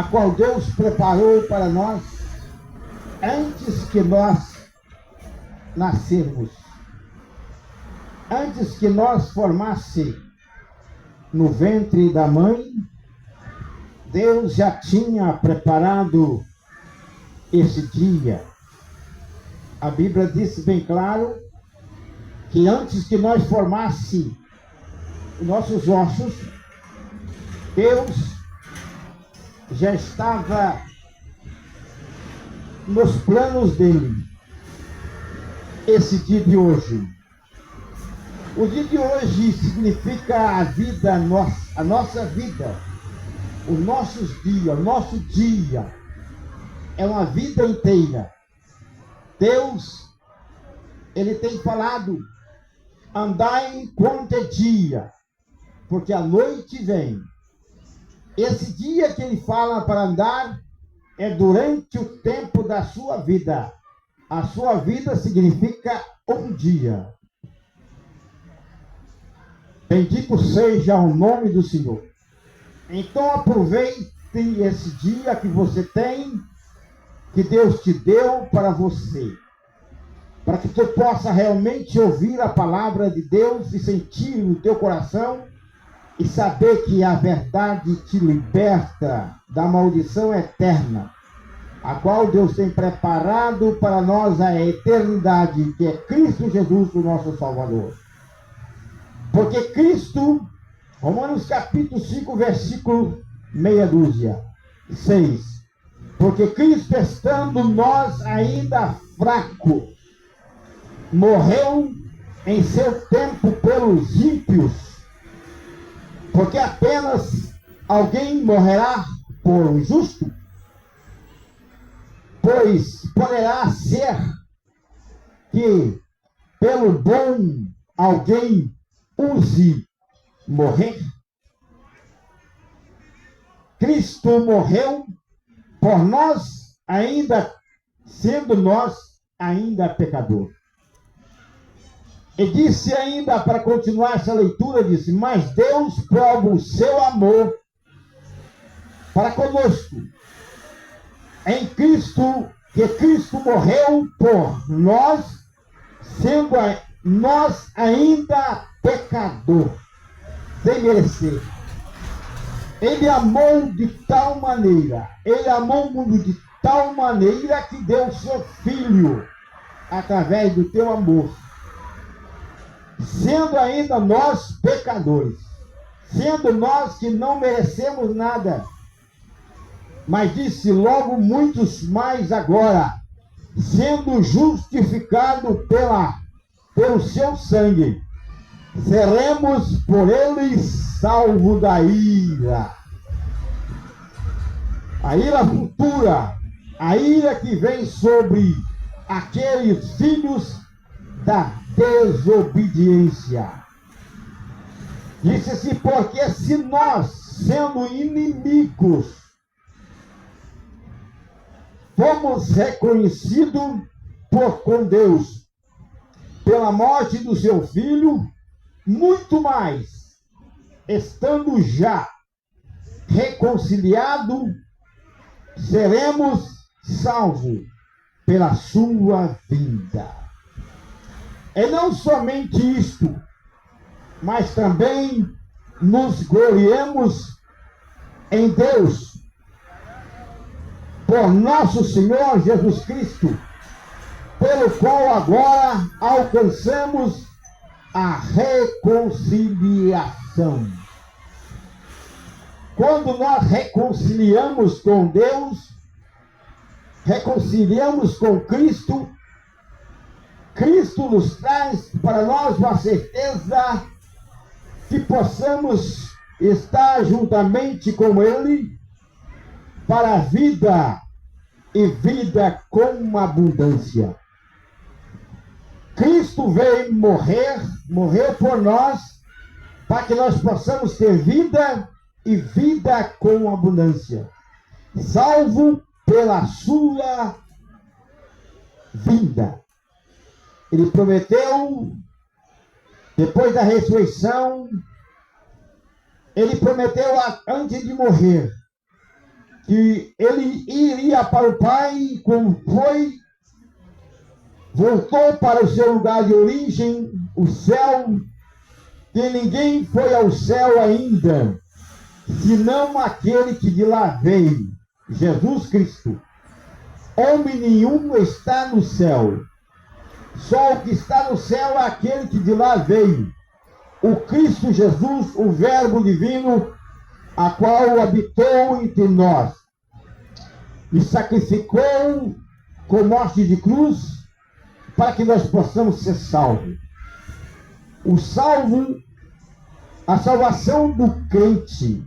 a qual Deus preparou para nós antes que nós nascermos. Antes que nós formasse no ventre da mãe, Deus já tinha preparado esse dia. A Bíblia diz bem claro que antes que nós formasse nossos ossos, Deus já estava nos planos dele. Esse dia de hoje. O dia de hoje significa a vida nossa, a nossa vida, os nossos dias, o nosso dia. É uma vida inteira. Deus, Ele tem falado, andai enquanto é dia, porque a noite vem. Esse dia que Ele fala para andar é durante o tempo da sua vida. A sua vida significa um dia. Bendito seja o nome do Senhor. Então aproveite esse dia que você tem, que Deus te deu para você, para que tu possa realmente ouvir a palavra de Deus e sentir no teu coração e saber que a verdade te liberta da maldição eterna, a qual Deus tem preparado para nós a eternidade, que é Cristo Jesus, o nosso Salvador. Porque Cristo, Romanos capítulo 5, versículo meia dúzia, 6. Porque Cristo, estando nós ainda fracos, morreu em seu tempo pelos ímpios. Porque apenas alguém morrerá por um justo? Pois poderá ser que pelo bom alguém use morrer. Cristo morreu por nós, ainda sendo nós ainda pecador. E disse ainda, para continuar essa leitura, disse: mas Deus prova o seu amor para conosco em Cristo, que Cristo morreu por nós, sendo nós ainda pecador, sem merecer. Ele amou de tal maneira, Ele amou o mundo de tal maneira que deu seu Filho através do teu amor. Sendo ainda nós pecadores, sendo nós que não merecemos nada, mas disse logo muitos mais agora, sendo justificado pelo seu sangue, seremos por ele salvos da ira. A ira futura, a ira que vem sobre aqueles filhos da desobediência. Disse-se, porque se nós, sendo inimigos, fomos reconhecidos com Deus pela morte do seu Filho, muito mais, estando já reconciliados, seremos salvos pela sua vinda. E não somente isto, mas também nos gloriemos em Deus, por nosso Senhor Jesus Cristo, pelo qual agora alcançamos a reconciliação. Quando nós reconciliamos com Deus, reconciliamos com Cristo, Cristo nos traz para nós uma certeza que possamos estar juntamente com Ele para a vida e vida com abundância. Cristo veio morreu por nós, para que nós possamos ter vida e vida com abundância, salvo pela sua vinda. Ele prometeu, depois da ressurreição, ele prometeu antes de morrer, que ele iria para o Pai, como foi, voltou para o seu lugar de origem, o céu, que ninguém foi ao céu ainda, senão aquele que de lá veio, Jesus Cristo. Homem nenhum está no céu, só o que está no céu é aquele que de lá veio, o Cristo Jesus, o Verbo divino, a qual habitou entre nós e sacrificou com morte de cruz para que nós possamos ser salvos. A salvação do crente,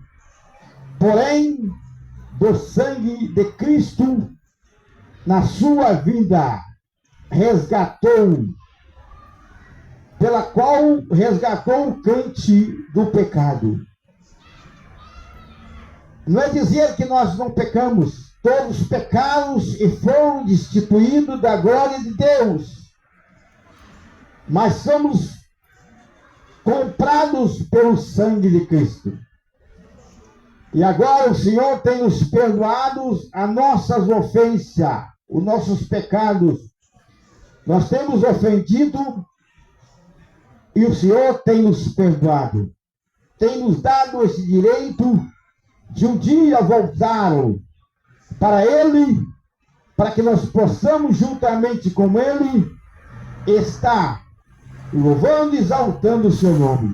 porém, do sangue de Cristo na sua vida, resgatou, pela qual resgatou o crente do pecado. Não é dizer que nós não pecamos, todos pecamos e foram destituídos da glória de Deus, mas somos comprados pelo sangue de Cristo. E agora o Senhor tem nos perdoado as nossas ofensas, os nossos pecados. Nós temos ofendido e o Senhor tem nos perdoado. Tem nos dado esse direito de um dia voltar para Ele, para que nós possamos juntamente com Ele estar louvando e exaltando o seu nome.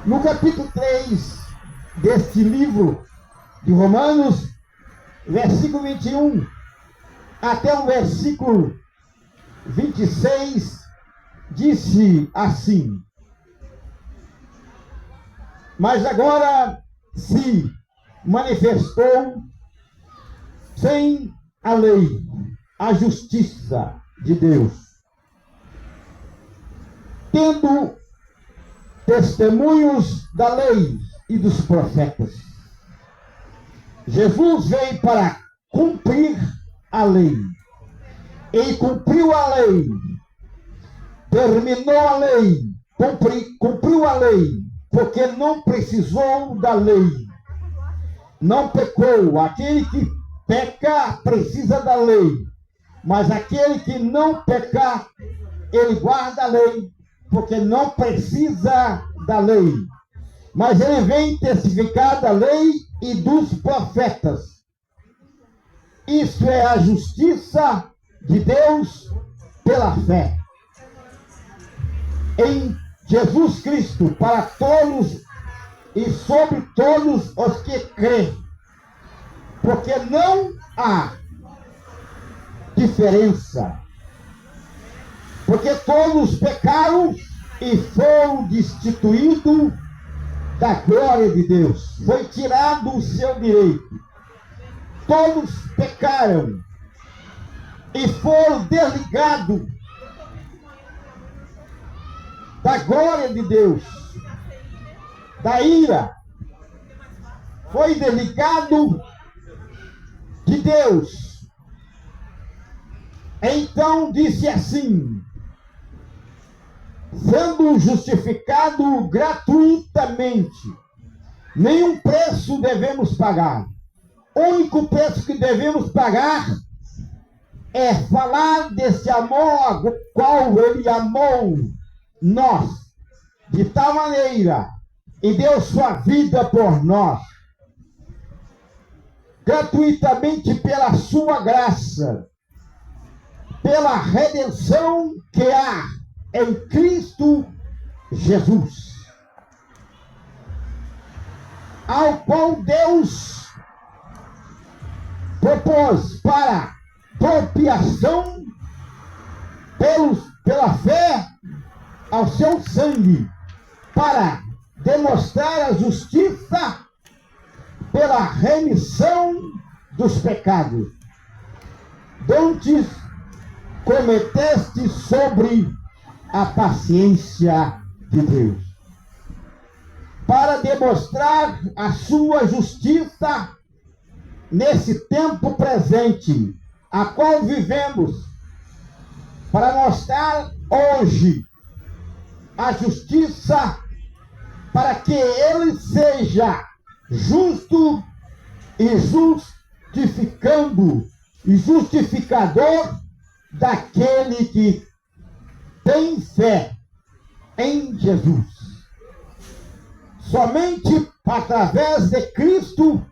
No capítulo 3 deste livro de Romanos, versículo 21 até o versículo 26, disse assim: mas agora se manifestou sem a lei a justiça de Deus, tendo testemunhos da lei e dos profetas. Jesus veio para cumprir a lei. Ele cumpriu a lei, terminou a lei, cumpriu a lei, porque não precisou da lei, não pecou. Aquele que peca precisa da lei, mas aquele que não peca, ele guarda a lei, porque não precisa da lei. Mas ele vem testificar da lei e dos profetas. Isso é a justiça de Deus pela fé em Jesus Cristo, para todos e sobre todos os que creem, porque não há diferença, porque todos pecaram e foram destituídos da glória de Deus, foi tirado o seu direito. Todos pecaram e foram desligados da glória de Deus, da ira, foi desligado de Deus. Então disse assim: sendo justificado gratuitamente, nenhum preço devemos pagar. O único preço que devemos pagar é falar desse amor qual ele amou nós, de tal maneira, e deu sua vida por nós, gratuitamente pela sua graça, pela redenção que há em Cristo Jesus, ao qual Deus propôs para propiciação pela fé ao seu sangue, para demonstrar a justiça pela remissão dos pecados. Dantes cometeste sobre a paciência de Deus, para demonstrar a sua justiça nesse tempo presente, a qual vivemos, para mostrar hoje a justiça, para que ele seja justo e justificando e justificador daquele que tem fé em Jesus. Somente através de Cristo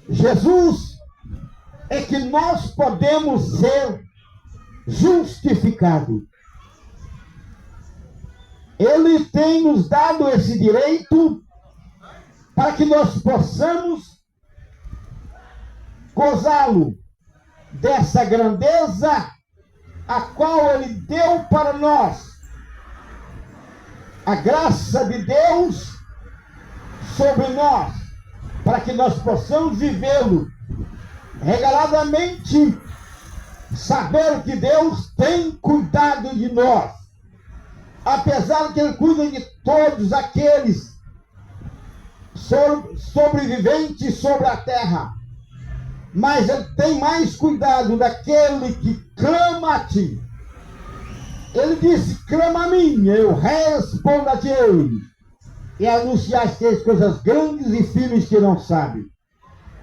Jesus é que nós podemos ser justificados. Ele tem nos dado esse direito para que nós possamos gozá-lo dessa grandeza a qual Ele deu para nós. A graça de Deus sobre nós, para que nós possamos vivê-lo regaladamente, saber que Deus tem cuidado de nós. Apesar que Ele cuida de todos aqueles sobreviventes sobre a terra, mas Ele tem mais cuidado daquele que clama a Ti. Ele disse: clama a mim, eu respondo a Ti, e anunciaste as coisas grandes e firmes que não sabe.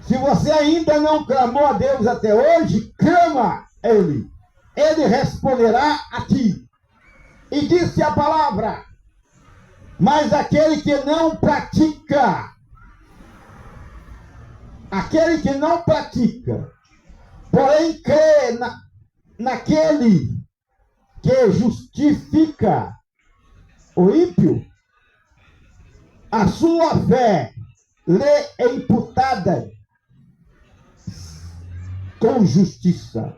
Se você ainda não clamou a Deus até hoje, clama a Ele. Ele responderá a ti. E disse a palavra: mas aquele que não pratica, porém crê naquele que justifica o ímpio, a sua fé lhe é imputada com justiça.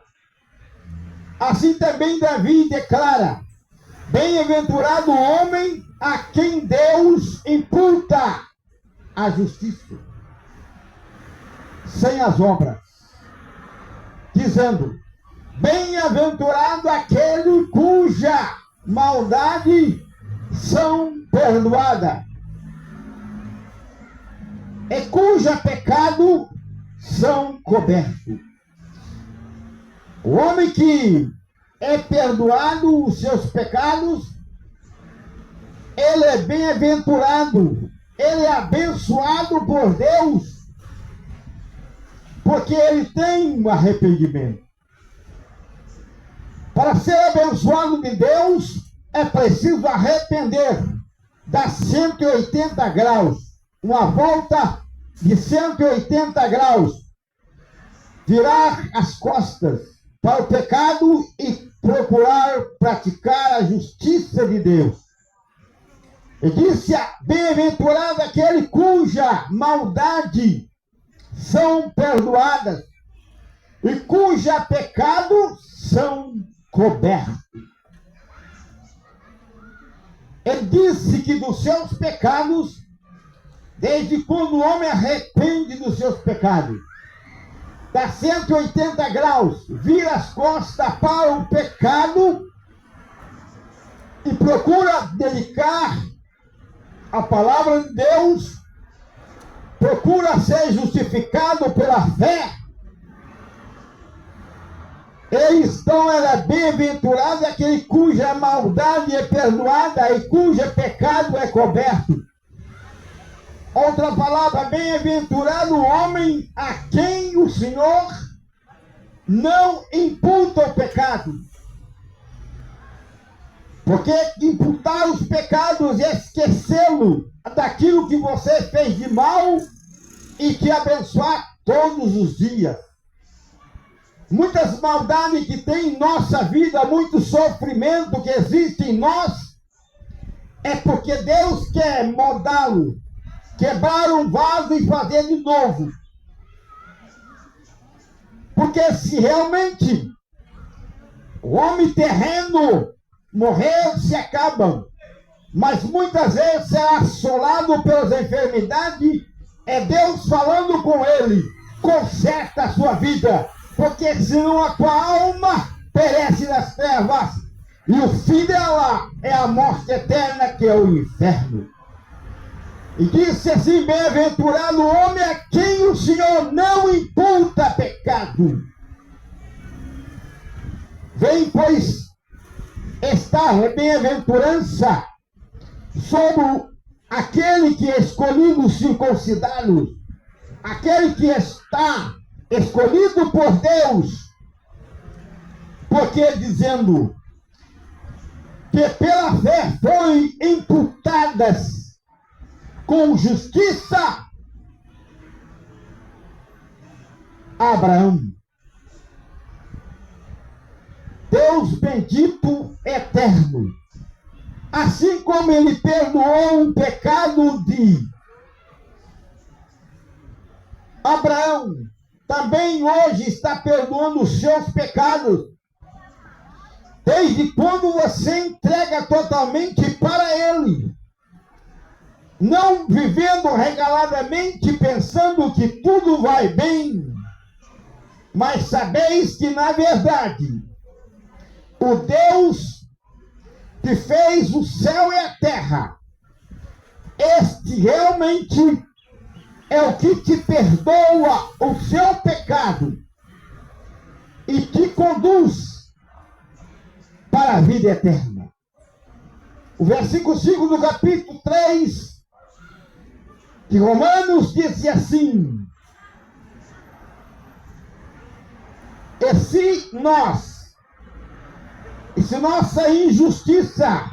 Assim também Davi declara: bem-aventurado o homem a quem Deus imputa a justiça, sem as obras, dizendo: bem-aventurado aquele cuja maldade são perdoadas e cuja pecado são cobertos. O homem que é perdoado os seus pecados, ele é bem-aventurado, ele é abençoado por Deus, porque ele tem um arrependimento. Para ser abençoado de Deus, é preciso arrepender, dar 180 graus, uma volta de 180 graus, virar as costas para o pecado e procurar praticar a justiça de Deus. E disse: bem-aventurado aquele cuja maldade são perdoadas e cuja pecado são cobertos. Ele disse que dos seus pecados, desde quando o homem arrepende dos seus pecados, dá 180 graus, vira as costas para o pecado e procura dedicar a palavra de Deus, procura ser justificado pela fé, então ela é bem-aventurado aquele cuja maldade é perdoada e cujo pecado é coberto. Outra palavra: bem-aventurado o homem a quem o Senhor não imputa o pecado. Porque imputar os pecados é esquecê-lo daquilo que você fez de mal e te abençoar todos os dias. Muitas maldades que tem em nossa vida, muito sofrimento que existe em nós, é porque Deus quer moldá-lo, quebrar um vaso e fazer de novo. Porque se realmente o homem terreno morrer, se acabam, mas muitas vezes é assolado pelas enfermidades, é Deus falando com ele: conserta a sua vida, porque senão a tua alma perece nas trevas, e o fim dela é a morte eterna, que é o inferno. E disse assim: bem-aventurado o homem a quem o Senhor não imputa pecado. Vem, pois, esta bem-aventurança sobre aquele que é escolhido circuncidado, aquele que está escolhido por Deus, porque dizendo que pela fé foi imputadas com justiça a Abraão. Deus bendito eterno, assim como ele perdoou o pecado de Abraão, também hoje está perdoando os seus pecados, desde quando você entrega totalmente para ele, não vivendo regaladamente pensando que tudo vai bem, mas sabeis que na verdade o Deus que fez o céu e a terra, este realmente é o que te perdoa o seu pecado e te conduz para a vida eterna. O versículo 5 do capítulo 3 de Romanos diz assim: e se nossa injustiça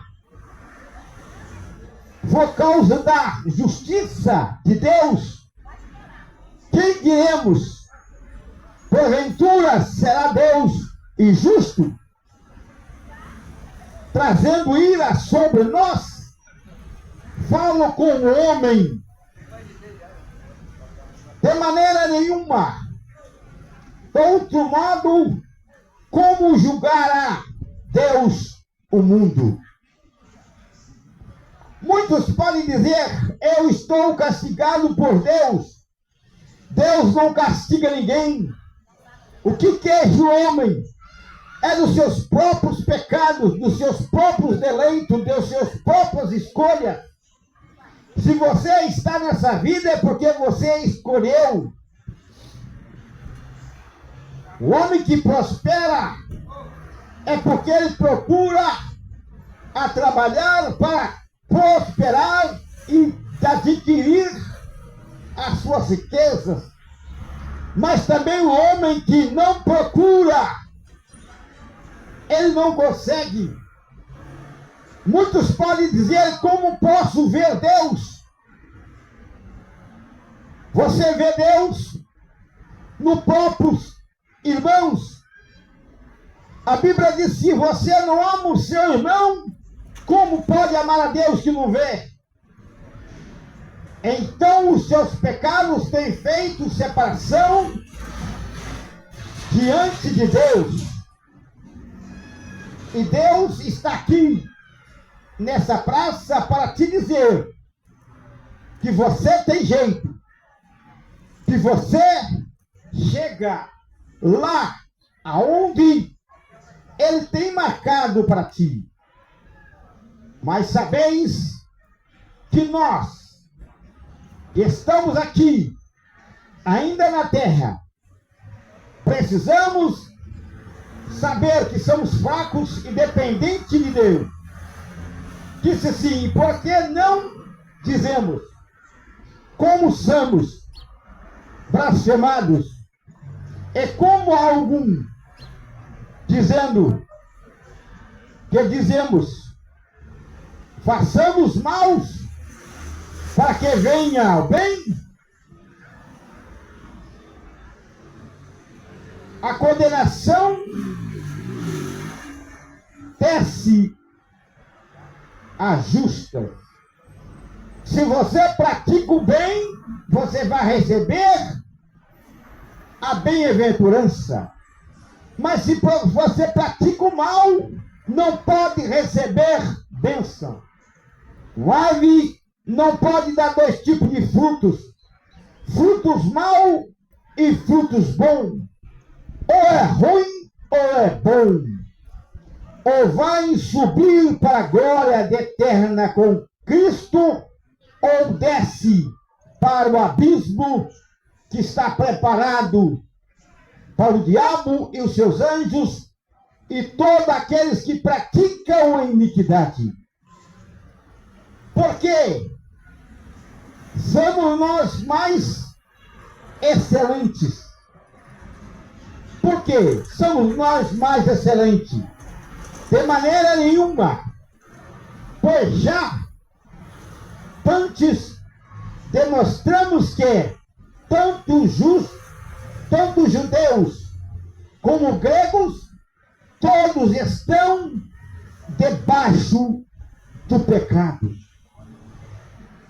for causa da justiça de Deus, quem diremos? Porventura será Deus injusto, trazendo ira sobre nós? Falo com o homem, de maneira nenhuma. De outro modo, como julgará Deus o mundo? Muitos podem dizer: eu estou castigado por Deus. Deus não castiga ninguém. O que queixa o homem é dos seus próprios pecados, dos seus próprios deleitos, das suas próprias escolhas. Se você está nessa vida é porque você escolheu. O homem que prospera é porque ele procura a trabalhar para prosperar e adquirir as suas riquezas. Mas também o homem que não procura, ele não consegue. Muitos podem dizer: como posso ver Deus? Você vê Deus nos próprios irmãos. A Bíblia diz: se você não ama o seu irmão, como pode amar a Deus que não vê? Então os seus pecados têm feito separação diante de Deus. E Deus está aqui nessa praça para te dizer que você tem jeito, que você chega lá aonde Ele tem marcado para ti. Mas sabeis que nós que estamos aqui, ainda na terra, precisamos saber que somos fracos e dependentes de Deus. Disse sim, porque não dizemos como somos blasfemados, e como algum dizendo que dizemos façamos maus para que venha o bem? A condenação desce a justa. Se você pratica o bem, você vai receber a bem-aventurança. Mas se você pratica o mal, não pode receber bênção. O ave não pode dar dois tipos de frutos: frutos maus e frutos bons. Ou é ruim ou é bom. Ou vai subir para a glória eterna com Cristo, ou desce para o abismo que está preparado para o diabo e os seus anjos e todos aqueles que praticam a iniquidade. Porque somos nós mais excelentes. Por quê? Somos nós mais excelentes? De maneira nenhuma. Pois já antes demonstramos que tanto judeus como gregos, todos estão debaixo do pecado.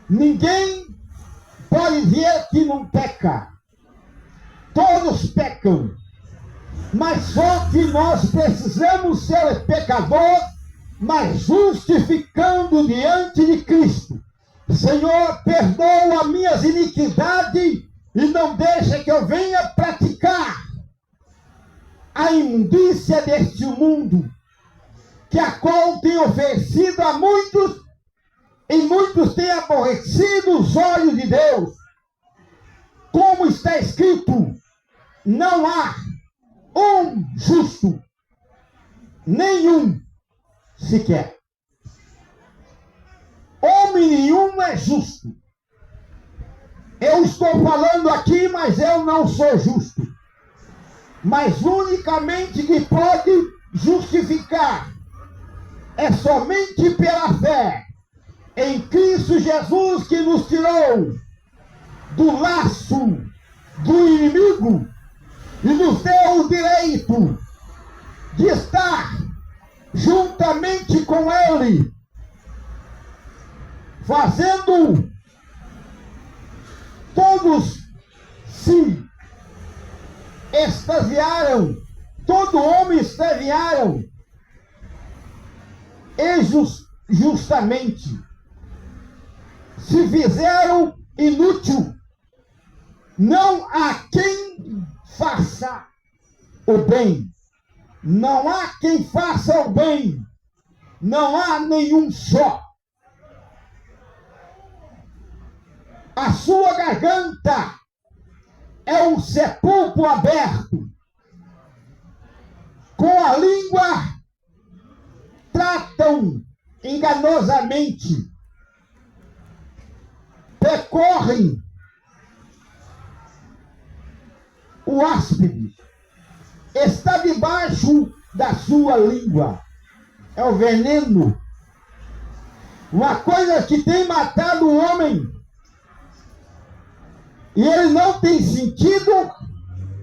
Ninguém pode dizer que não peca. Todos pecam. Mas só que nós precisamos ser pecador, mas justificando diante de Cristo. Senhor, perdoa as minhas iniquidades e não deixa que eu venha praticar a imundícia deste mundo, que a qual tem oferecido a muitos, e muitos têm aborrecido os olhos de Deus. Como está escrito, não há um justo, nenhum sequer. Homem nenhum é justo. Eu estou falando aqui, mas eu não sou justo. Mas unicamente que pode justificar é somente pela fé em Cristo Jesus, que nos tirou do laço do inimigo e nos deu o direito de estar juntamente com Ele, fazendo todos se extasiaram, todo homem extasiaram, e justamente se fizeram inútil. Não há quem faça o bem. Não há quem faça o bem. Não há nenhum só. A sua garganta é um sepulcro aberto. Com a língua tratam enganosamente. Percorrem o áspide. Está debaixo da sua língua. É o veneno. Uma coisa que tem matado o homem e ele não tem sentido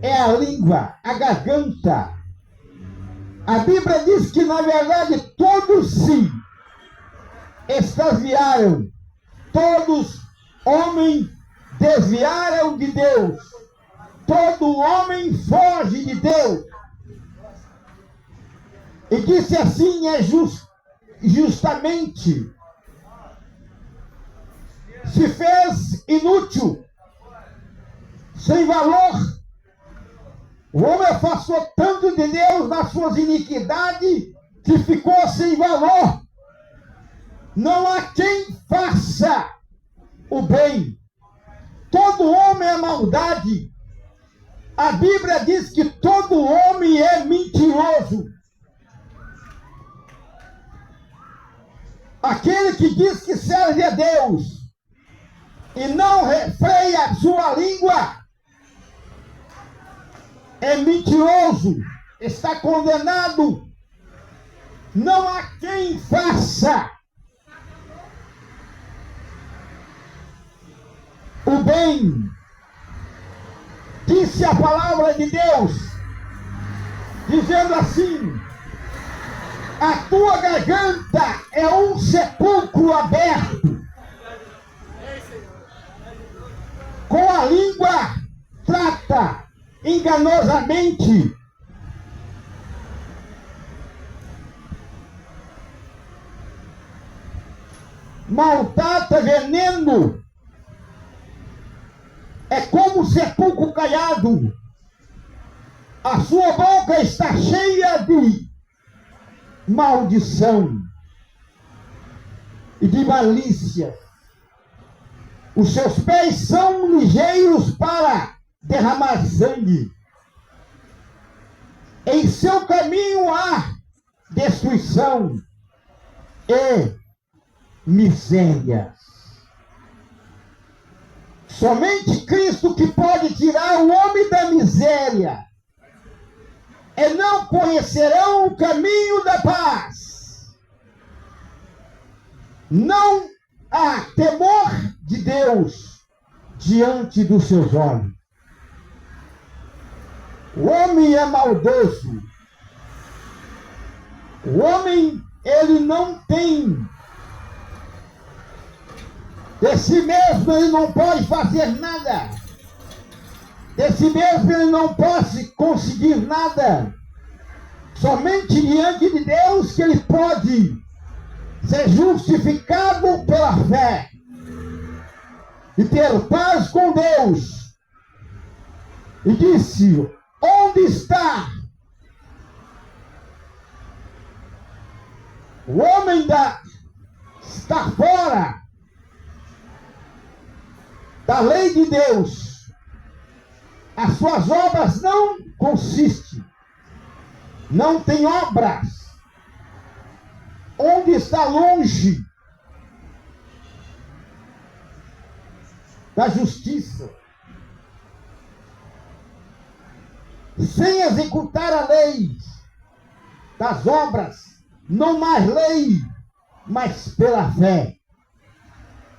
é a língua, a garganta. A Bíblia diz que, na verdade, todos se extasiaram. Todos homens desviaram de Deus. Todo homem foge de Deus. E disse assim, é justamente se fez inútil, sem valor. O homem afastou tanto de Deus nas suas iniquidades que ficou sem valor. Não há quem faça o bem. Todo homem é maldade. A Bíblia diz que todo homem é mentiroso. Aquele que diz que serve a Deus e não refreia a sua língua é mentiroso, está condenado. Não há quem faça o bem. Disse a palavra de Deus, dizendo assim: a tua garganta é um sepulcro aberto. Com a língua trata enganosamente. Maltrata veneno. É como sepulcro caiado. A sua boca está cheia de maldição e de malícia. Os seus pés são ligeiros para derramar sangue. Em seu caminho há destruição e miséria. Somente Cristo que pode tirar o homem da miséria. E não conhecerão o caminho da paz. Não há temor de Deus diante dos seus olhos. O homem é maldoso. O homem, ele não tem. De si mesmo ele não pode fazer nada. De si mesmo ele não pode conseguir nada. Somente diante de Deus que ele pode ser justificado pela fé e ter paz com Deus. E disse: onde está o homem está fora da lei de Deus. As suas obras não consistem, não tem obras. Onde está longe da justiça, sem executar a lei das obras, não mais lei, mas pela fé.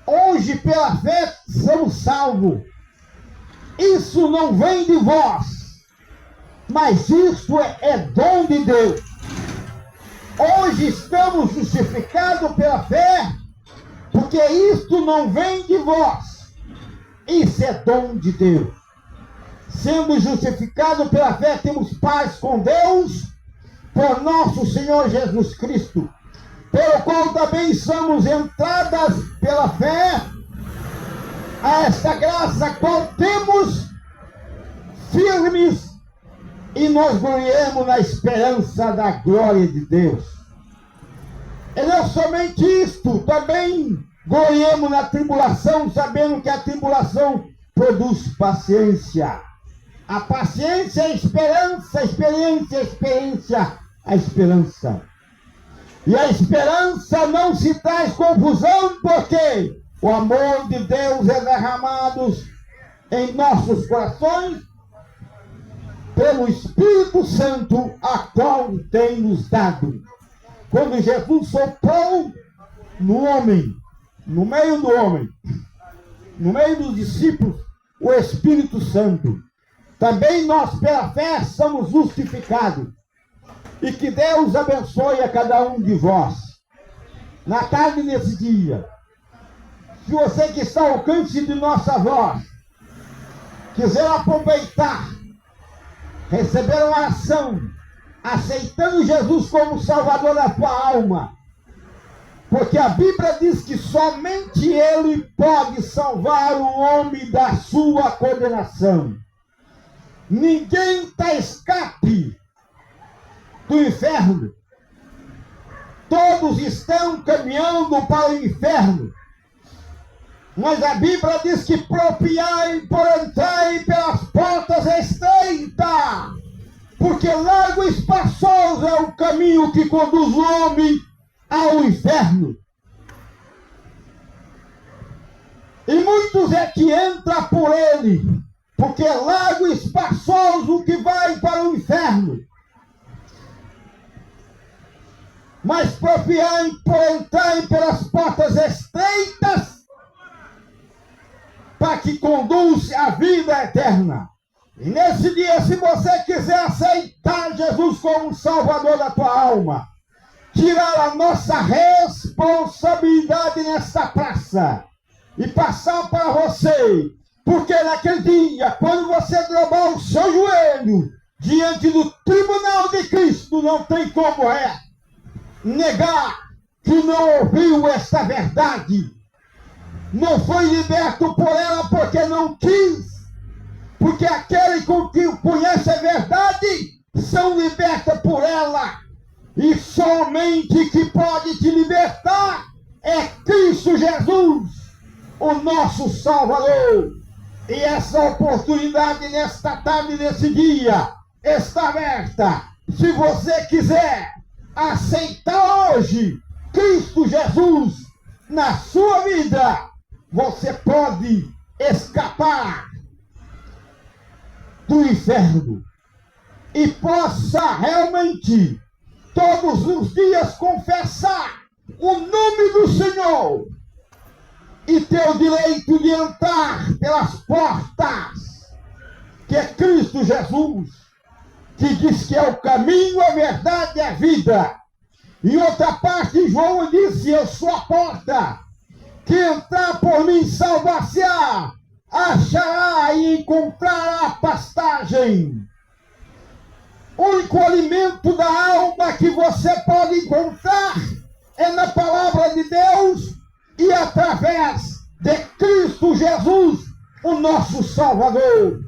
Hoje, pela fé, somos salvos. Isso não vem de vós, mas isto é dom de Deus. Hoje estamos justificados pela fé, porque isto não vem de vós. Isso é dom de Deus. Sendo justificados pela fé, temos paz com Deus, por nosso Senhor Jesus Cristo, pelo qual também somos entradas pela fé a esta graça, qual temos firmes e nós gloriemos na esperança da glória de Deus. E não somente isto, também gloriemos na tribulação, sabendo que a tribulação produz paciência. A paciência é a esperança, a experiência, a experiência, a esperança. E a esperança não se traz confusão, porque o amor de Deus é derramado em nossos corações pelo Espírito Santo, a qual tem nos dado. Quando Jesus soprou no homem, no meio do homem, no meio dos discípulos, o Espírito Santo, também nós pela fé somos justificados. E que Deus abençoe a cada um de vós. Na tarde desse dia, se você que está ao alcance de nossa voz, quiser aproveitar, receber uma ação, aceitando Jesus como Salvador da sua alma, porque a Bíblia diz que somente Ele pode salvar o homem da sua condenação. Ninguém está escape do inferno. Todos estão caminhando para o inferno. Mas a Bíblia diz que propiai por entrar pelas portas estreitas, porque largo e espaçoso é o caminho que conduz o homem ao inferno. E muitos é que entram por ele, porque é largo e espaçoso que vai para o inferno. Mas propiai por entrar pelas portas estreitas, para que conduz a vida eterna. E nesse dia, se você quiser aceitar Jesus como Salvador da tua alma, tirar a nossa responsabilidade nessa praça e passar para você, porque naquele dia, quando você dobrar o seu joelho diante do tribunal de Cristo, não tem como negar que não ouviu esta verdade. Não foi liberto por ela porque não quis. Porque aquele que conhece a verdade são libertos por ela. E somente que pode te libertar é Cristo Jesus, o nosso Salvador. E essa oportunidade nesta tarde, nesse dia, está aberta. Se você quiser aceitar hoje Cristo Jesus na sua vida, você pode escapar do inferno e possa realmente todos os dias confessar o nome do Senhor e ter o direito de entrar pelas portas, que é Cristo Jesus, que diz que é o caminho, a verdade e a vida. Em outra parte, João disse: eu sou a porta, que entrar por mim salvar-se-á, achará e encontrará pastagem. O único alimento da alma que você pode encontrar é na palavra de Deus e através de Cristo Jesus, o nosso Salvador.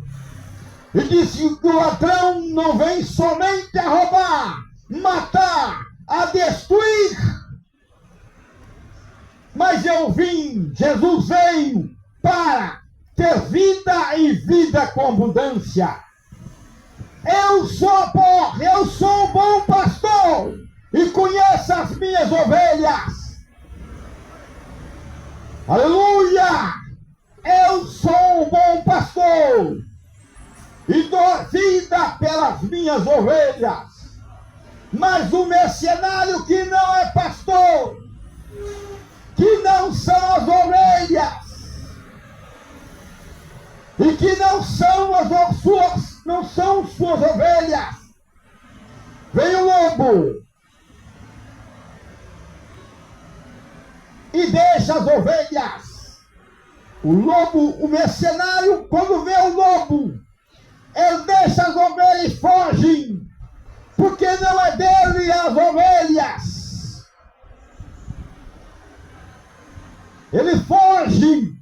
E disse que o ladrão não vem somente a roubar, matar, a destruir, mas Jesus veio para ter vida e vida com abundância. Eu sou o bom pastor e conheço as minhas ovelhas. Aleluia! Eu sou o bom pastor e dou vida pelas minhas ovelhas. Mas o mercenário que não é pastor, que não são as ovelhas, e que não são suas ovelhas, vem o lobo e deixa as ovelhas. O mercenário, quando vê o lobo, ele deixa as ovelhas e foge, porque não é dele as ovelhas. Ele foge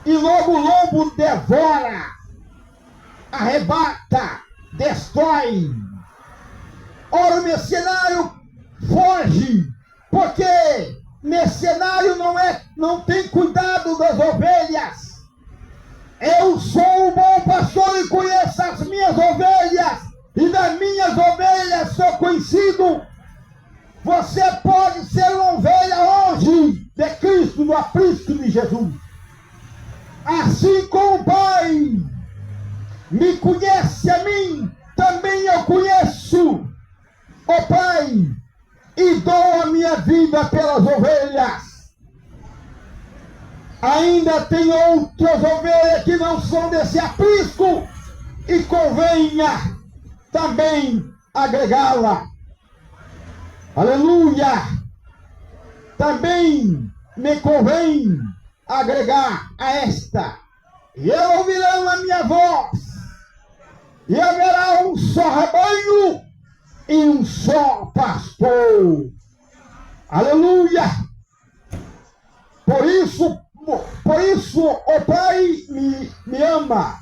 e logo o lobo devora, arrebata, destrói. Ora, o mercenário foge, porque mercenário não tem cuidado das ovelhas. Eu sou o bom pastor e conheço as minhas ovelhas, e das minhas ovelhas sou conhecido. Você pode ser uma ovelha hoje de Cristo, do aprisco de Jesus. Assim como o Pai me conhece a mim, também eu conheço o Pai e dou a minha vida pelas ovelhas. Ainda tem outras ovelhas que não são desse aprisco e convenha também agregá-la. Aleluia! Também me convém agregar a esta. E eles ouvirão a minha voz, e haverá um só rebanho e um só pastor. Aleluia! Por isso o Pai me ama,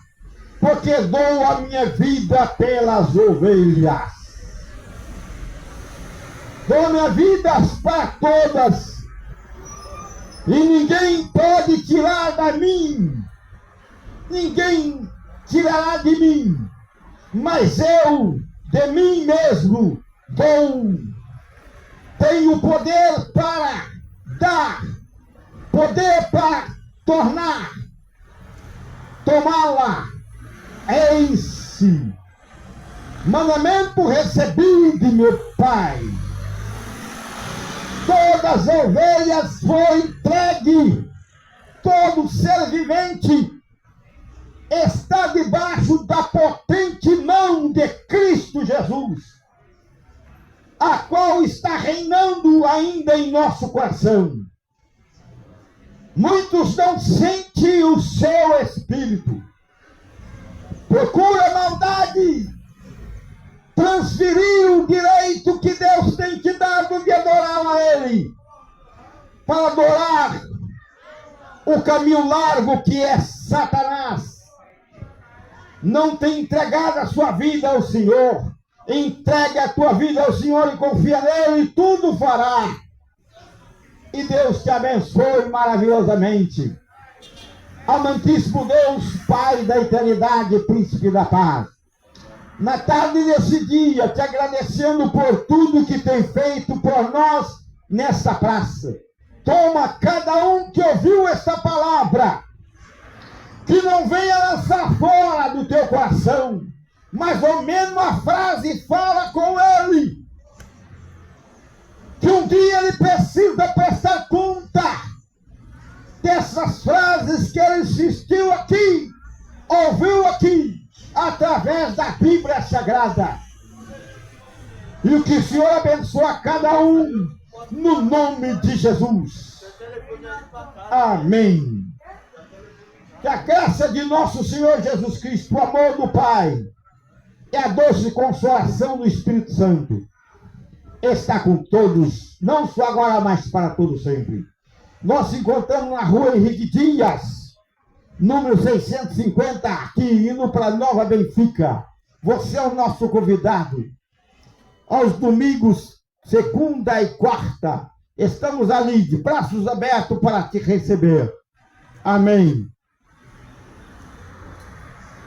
porque dou a minha vida pelas ovelhas. Dou a minha vida para todas, e ninguém pode tirar da mim, ninguém tirará de mim, mas eu de mim mesmo tenho poder para dar, poder para tornar, tomá-la. Esse mandamento recebi de meu Pai. Todas as ovelhas foram entregue, todo ser vivente está debaixo da potente mão de Cristo Jesus, a qual está reinando ainda em nosso coração. Muitos não sentem o seu espírito, procura a maldade, transferir o direito que Deus tem te dado de adorar a Ele, para adorar o caminho largo que é Satanás. Não tem entregado a sua vida ao Senhor. Entregue a tua vida ao Senhor e confia nele, e tudo fará. E Deus te abençoe maravilhosamente. Amantíssimo Deus, Pai da eternidade, Príncipe da paz, na tarde desse dia, te agradecendo por tudo que tem feito por nós nessa praça. Toma cada um que ouviu esta palavra que não venha lançar fora do teu coração, mas ao menos uma frase fala com ele, que um dia ele precisa prestar conta dessas frases que ele assistiu aqui, ouviu aqui, através da Bíblia Sagrada. E o que o Senhor abençoe a cada um, no nome de Jesus. Amém. Que a graça de nosso Senhor Jesus Cristo, o amor do Pai e a doce consolação do Espírito Santo está com todos, não só agora, mas para todos sempre. Nós nos encontramos na rua Henrique Dias, número 650, aqui indo para Nova Benfica. Você é o nosso convidado. Aos domingos, segunda e quarta, estamos ali de braços abertos para te receber. Amém.